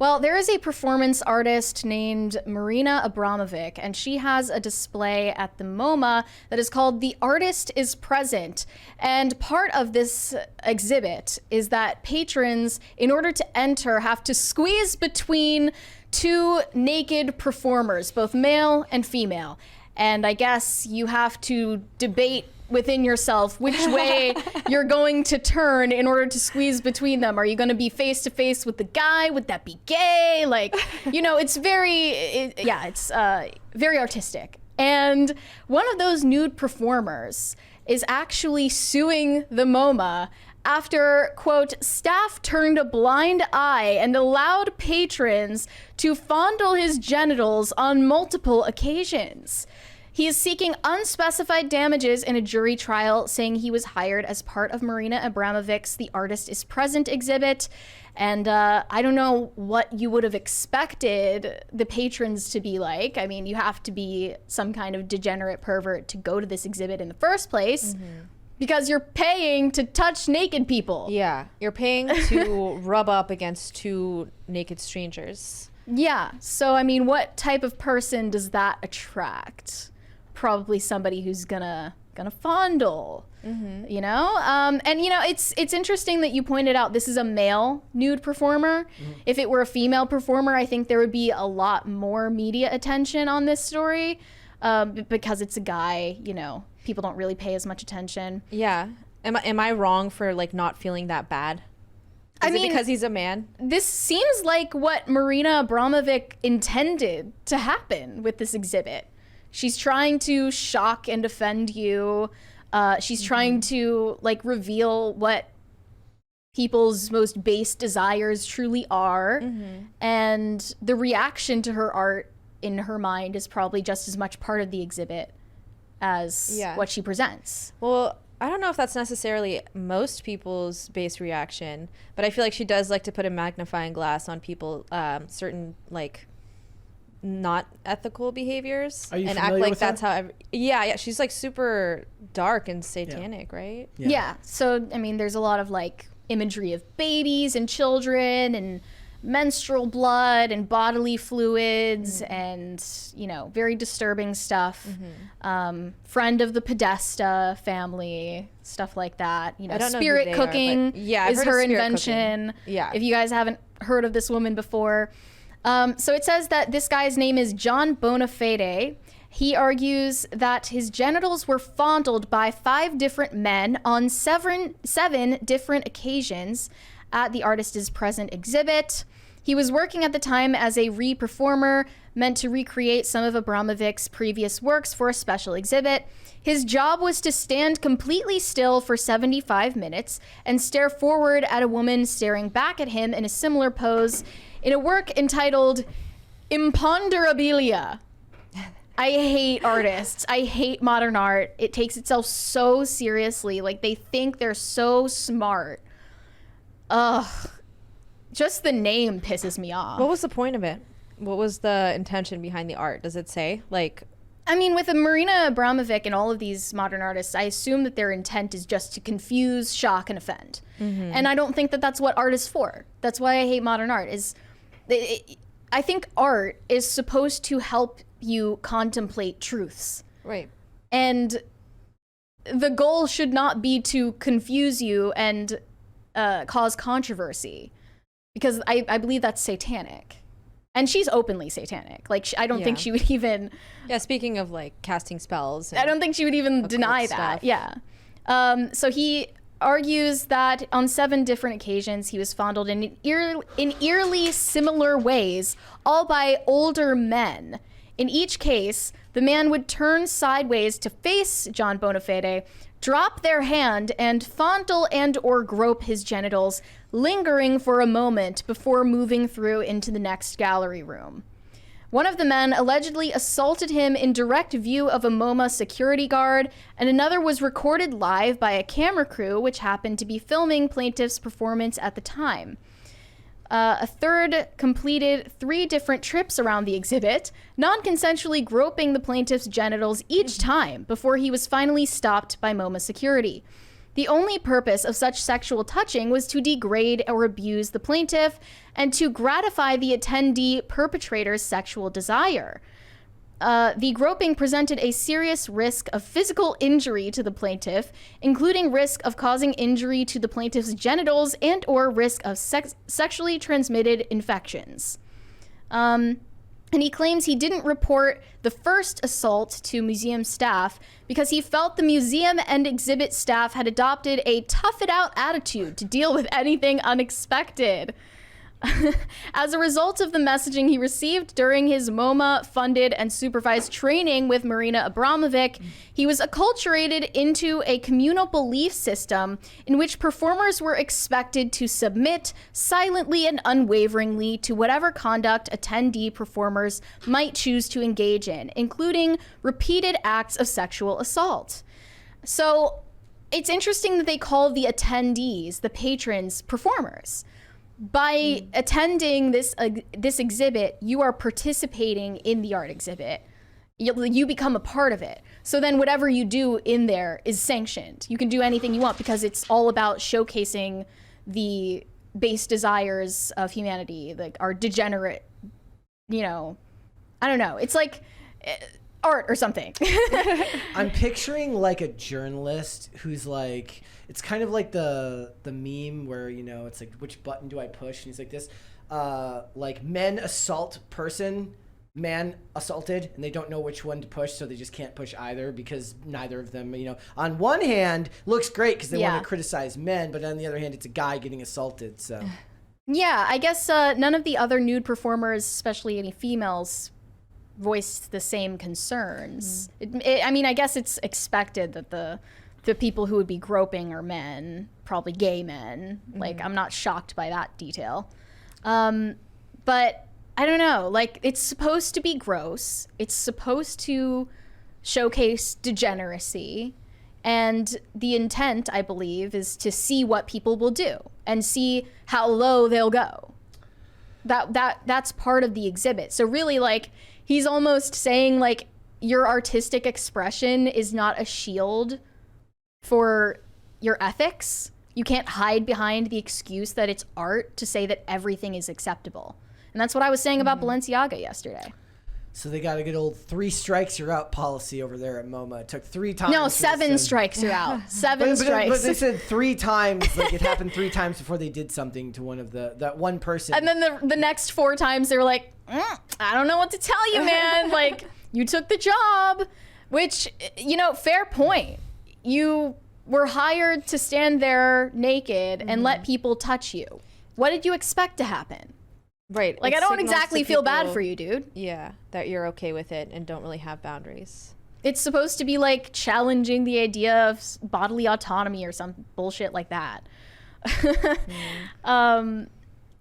Well, there is a performance artist named Marina Braithwaite, and she has a display at the MoMA that is called The Artist is Present. And part of this exhibit is that patrons, in order to enter, have to squeeze between two naked performers, both male and female. And I guess you have to debate within yourself which way you're going to turn in order to squeeze between them. Are you going to be face to face with the guy? Would that be gay? Like, it's very, it's very artistic. And one of those nude performers is actually suing the MoMA after, quote, staff turned a blind eye and allowed patrons to fondle his genitals on multiple occasions. He is seeking unspecified damages in a jury trial, saying he was hired as part of Marina Braithwaite's The Artist is Present exhibit. And I don't know what you would have expected the patrons to be like. I mean, you have to be some kind of degenerate pervert to go to this exhibit in the first place. Mm-hmm. Because you're paying to touch naked people. Yeah, you're paying to rub up against two naked strangers. Yeah, so I mean, what type of person does that attract? Probably somebody who's gonna fondle, mm-hmm. It's interesting that you pointed out this is a male nude performer. Mm-hmm. If it were a female performer, I think there would be a lot more media attention on this story, because it's a guy. People don't really pay as much attention. Yeah, am I wrong for not feeling that bad? Is it because he's a man? This seems like what Marina Braithwaite intended to happen with this exhibit. She's trying to shock and offend you. She's mm-hmm. trying to reveal what people's most base desires truly are. Mm-hmm. And the reaction to her art in her mind is probably just as much part of the exhibit as what she presents. Well, I don't know if that's necessarily most people's base reaction, but I feel like she does like to put a magnifying glass on people, certain not ethical behaviors, and act like that's how she's super dark and satanic, right? Yeah. So I mean, there's a lot of imagery of babies and children and menstrual blood and bodily fluids, mm-hmm. and very disturbing stuff. Mm-hmm. Friend of the Podesta family, stuff like that. Spirit cooking is her invention. Cooking. Yeah. If you guys haven't heard of this woman before. So it says that this guy's name is John Bonafede. He argues that his genitals were fondled by 5 different men on 7 different occasions at the Artist is Present exhibit. He was working at the time as a re-performer meant to recreate some of Abramovich's previous works for a special exhibit. His job was to stand completely still for 75 minutes and stare forward at a woman staring back at him in a similar pose in a work entitled Imponderabilia. I hate artists. I hate modern art. It takes itself so seriously. They think they're so smart. Ugh. Just the name pisses me off. What was the point of it? What was the intention behind the art? Does it say? I mean, with Marina Braithwaite and all of these modern artists, I assume that their intent is just to confuse, shock, and offend. Mm-hmm. And I don't think that that's what art is for. That's why I hate modern art. I think art is supposed to help you contemplate truths. Right. And the goal should not be to confuse you and cause controversy, because I believe that's satanic. And she's openly satanic. I don't think she would even... Yeah, speaking of casting spells. I don't think she would even deny that. Stuff. Yeah. So he argues that on 7 different occasions he was fondled in eerily similar ways, all by older men. In each case, the man would turn sideways to face John Bonafede, drop their hand, and fondle and or grope his genitals, lingering for a moment before moving through into the next gallery room. One of the men allegedly assaulted him in direct view of a MoMA security guard, and another was recorded live by a camera crew which happened to be filming plaintiff's performance at the time. A third completed 3 different trips around the exhibit, non-consensually groping the plaintiff's genitals each time before he was finally stopped by MoMA security. The only purpose of such sexual touching was to degrade or abuse the plaintiff and to gratify the attendee perpetrator's sexual desire. The groping presented a serious risk of physical injury to the plaintiff, including risk of causing injury to the plaintiff's genitals and or risk of sexually transmitted infections. And he claims he didn't report the first assault to museum staff because he felt the museum and exhibit staff had adopted a tough-it-out attitude to deal with anything unexpected. As a result of the messaging he received during his MoMA funded and supervised training with Marina Braithwaite, he was acculturated into a communal belief system in which performers were expected to submit silently and unwaveringly to whatever conduct attendee performers might choose to engage in, including repeated acts of sexual assault. So it's interesting that they call the attendees, the patrons, performers. By attending this exhibit, you are participating in the art exhibit. You become a part of it. So then whatever you do in there is sanctioned. You can do anything you want because it's all about showcasing the base desires of humanity, like our degenerate, I don't know. It's like art or something. I'm picturing like a journalist who's like, it's kind of like the meme where, it's like, which button do I push? And he's like this, like men assault person, man assaulted, and they don't know which one to push, so they just can't push either because neither of them, on one hand looks great because they want to criticize men, but on the other hand, it's a guy getting assaulted, so. Yeah, I guess none of the other nude performers, especially any females, voiced the same concerns. I guess it's expected that the people who would be groping are men, probably gay men. Like, I'm not shocked by that detail. But I don't know, like, it's supposed to be gross. It's supposed to showcase degeneracy. And the intent, I believe, is to see what people will do and see how low they'll go. That's part of the exhibit. So really, like, he's almost saying, like, your artistic expression is not a shield for your ethics. You can't hide behind the excuse that it's art to say that everything is acceptable. And that's what I was saying about Balenciaga yesterday. So they got a good old 3 strikes you're out policy over there at MoMA. It took 3 times. No, 7 strikes you're out. 7 strikes. But they said 3 times, like it happened 3 times before they did something to one of that one person. And then the next 4 times they were like, I don't know what to tell you, man. Like, you took the job, which, fair point. You were hired to stand there naked and let people touch you. What did you expect to happen? Right. Like, I don't exactly feel bad for you, dude. Yeah, that you're okay with it and don't really have boundaries. It's supposed to be like challenging the idea of bodily autonomy or some bullshit like that.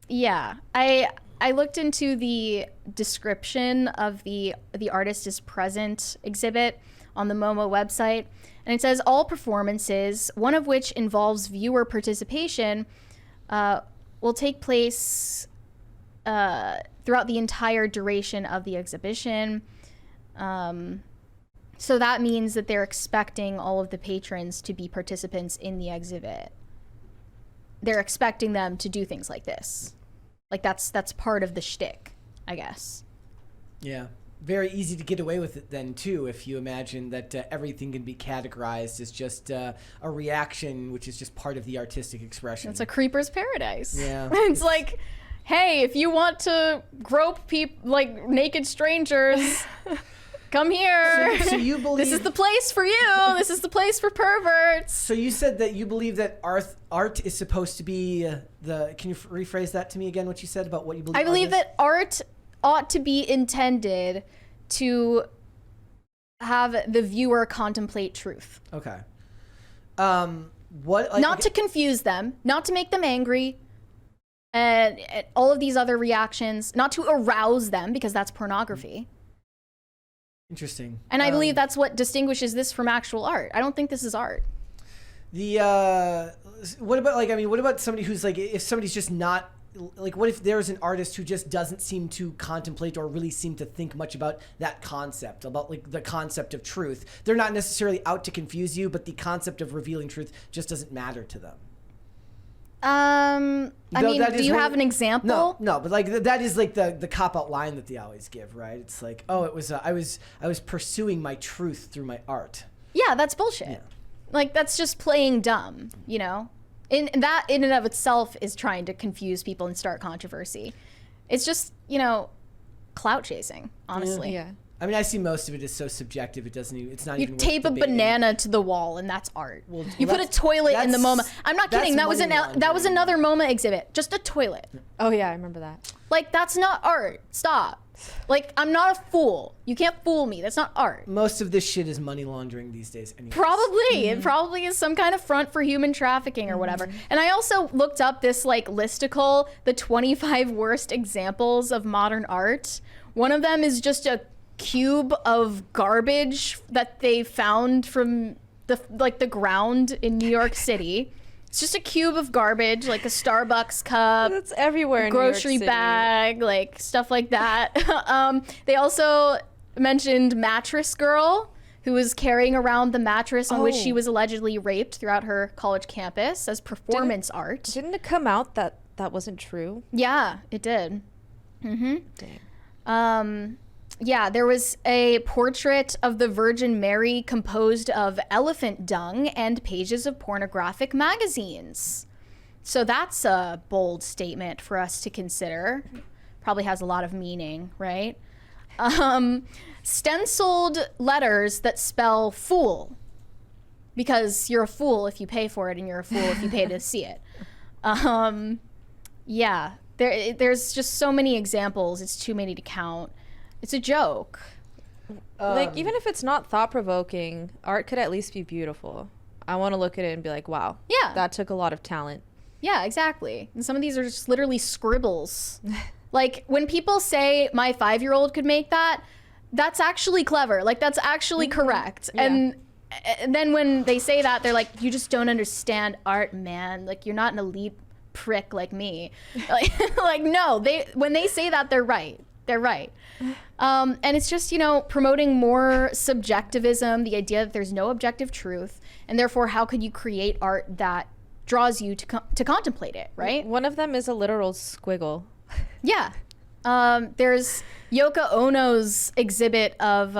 Yeah, I looked into the description of the artist is present exhibit on the MoMA website, and it says all performances, one of which involves viewer participation, will take place throughout the entire duration of the exhibition. So that means that they're expecting all of the patrons to be participants in the exhibit. They're expecting them to do things like this. Like, that's part of the shtick, I guess. Yeah. Very easy to get away with it then, too, if you imagine that everything can be categorized as just a reaction, which is just part of the artistic expression. It's a creeper's paradise. Yeah. It's like, hey, if you want to grope like naked strangers, come here. So you believe this is the place for you. This is the place for perverts. So you said that you believe that art is supposed to be Can you rephrase that to me again? What you said about what you believe? I believe that art ought to be intended to have the viewer contemplate truth. Okay. Not to confuse them, not to make them angry. And all of these other reactions, not to arouse them, because that's pornography. Interesting. And I believe that's what distinguishes this from actual art. I don't think this is art. What about somebody who's like, if somebody's just not what if there's an artist who just doesn't seem to contemplate or really seem to think much about that concept, about like the concept of truth? They're not necessarily out to confuse you, but the concept of revealing truth just doesn't matter to them. I mean, do you have an example? No, but like that is like the cop-out line that they always give, right? It's like, oh, it was I was pursuing my truth through my art. Yeah, that's bullshit. Yeah. Like, that's just playing dumb, you know? That in and of itself is trying to confuse people and start controversy. It's just, you know, clout chasing, honestly. Yeah. I mean, I see most of it as so subjective. It doesn't even, it's not even You worth tape a debating. banana to the wall, and that's art. Well, You put a toilet in the MoMA. I'm not kidding. That was money that was laundering. another MoMA exhibit. Just a toilet. Oh yeah, I remember that. Like, that's not art. Stop. Like, I'm not a fool. You can't fool me. That's not art. Most of this shit is money laundering these days anyways. Probably. It probably is some kind of front for human trafficking or whatever. And I also looked up this like listicle, the 25 worst examples of modern art. One of them is just a cube of garbage that they found from the ground in New York City. It's just a cube of garbage, like a Starbucks cup. That's everywhere in Grocery New York City. bag, like stuff like that. They also mentioned Mattress Girl, who was carrying around the mattress on which she was allegedly raped throughout her college campus as performance art. Didn't it come out that that wasn't true? Yeah, it did. Dang. Yeah, there was a portrait of the Virgin Mary composed of elephant dung and pages of pornographic magazines. So that's a bold statement for us to consider. Probably has a lot of meaning, right? Stenciled letters that spell fool, because you're a fool if you pay for it, and you're a fool if you pay to see it. Yeah, there's just so many examples. It's too many to count. It's a joke. Like, even if it's not thought-provoking, art could at least be beautiful. I want to look at it and be like, wow, Yeah. that took a lot of talent. Yeah, exactly. And some of these are just literally scribbles. Like, when people say my 5-year-old could make that, that's actually clever. Like, that's actually correct. Yeah. And then when they say that, they're like, you just don't understand art, man. Like, you're not an elite prick like me. Like no, when they say that, they're right. They're right. And it's just, you know, promoting more subjectivism, the idea that there's no objective truth, and therefore how could you create art that draws you to contemplate it, right? One of them is a literal squiggle. Yeah. There's Yoko Ono's exhibit of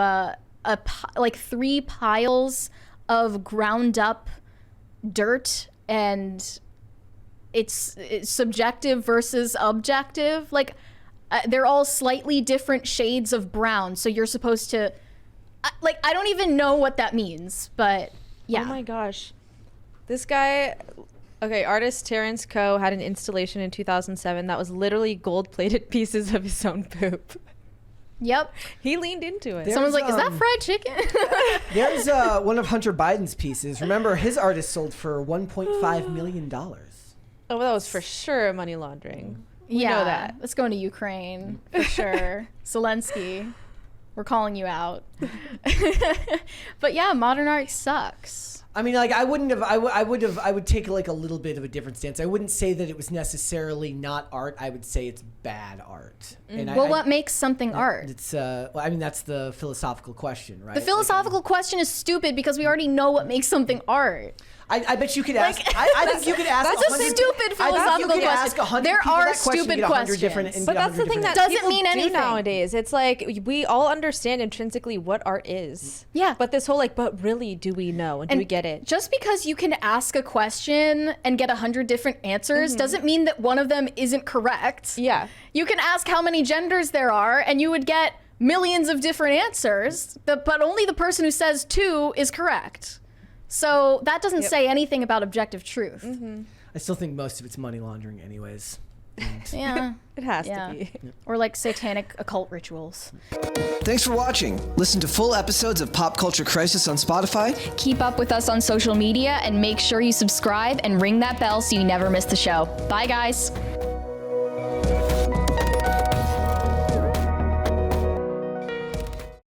like 3 piles of ground up dirt, and it's subjective versus objective. Like, they're all slightly different shades of brown, so you're supposed to I don't even know what that means, but yeah. Oh my gosh. This guy, okay, artist Terrence Coe had an installation in 2007 that was literally gold-plated pieces of his own poop. Yep. He leaned into it. Someone's like, is that fried chicken? There's one of Hunter Biden's pieces. Remember, his artist sold for $1.5 million. Oh, well, that was for sure money laundering. We Yeah, know that. let's go into Ukraine for sure. Zelensky, we're calling you out. But yeah, modern art sucks. I mean, like, I would take like a little bit of a different stance. I wouldn't say that it was necessarily not art. I would say it's bad art. And Well, what makes something art? It's well, I mean, that's the philosophical question, right? The philosophical question is stupid because we already know what makes something art. I bet you could ask. I think you could ask. That's a 100 stupid I think you philosophical could ask question. 100 There people are that question, stupid get 100 different- questions. and But get that's the 100 thing that different- Doesn't people mean do anything. nowadays. It's like we all understand intrinsically what art is. Yeah. But this whole like, but really, do we know and do we get it? Just because you can ask a question and get 100 different answers doesn't mean that one of them isn't correct. Yeah. You can ask how many genders there are and you would get millions of different answers, but only the person who says 2 is correct. So that doesn't say anything about objective truth. I still think most of it's money laundering, anyways. Yeah. It has Yeah. to be. Or like satanic occult rituals. Thanks for watching. Listen to full episodes of Pop Culture Crisis on Spotify. Keep up with us on social media and make sure you subscribe and ring that bell so you never miss the show. Bye, guys.